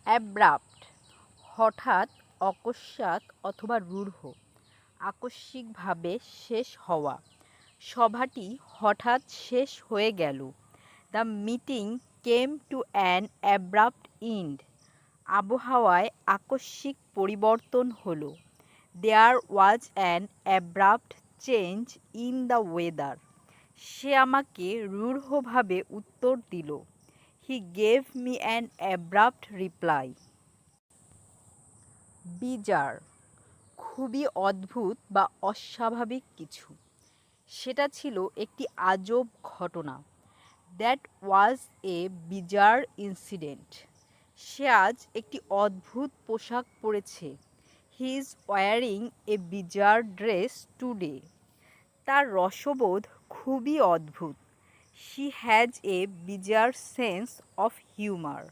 Abrupt হঠাৎ, অকস্মাৎ অথবা রূঢ়, আকস্মিকভাবে শেষ হওয়া। সভাটি হঠাৎ শেষ হয়ে গেল। The meeting came to an abrupt end. আবহাওয়ায় আকস্মিক পরিবর্তন হলো। There was an abrupt change in the weather. সে আমাকে রূঢ়ভাবে উত্তর দিল। He gave me an abrupt reply. Bizarre খুবই অদ্ভুত বা অস্বাভাবিক কিছু। সেটা ছিল একটি আজব ঘটনা। That was a bizarre incident. সে আজ একটি অদ্ভুত পোশাক পরেছে। He is wearing a bizarre dress today. তার রসবোধ খুবই অদ্ভুত। She has a bizarre sense of humour.